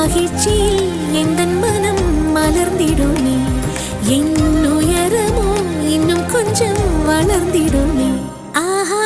மகிழ்ச்சியில் எந்தன் மனம் மலர்ந்திடுமே, என் உயரமோ இன்னும் கொஞ்சம் வளர்ந்திடுமே. ஆஹா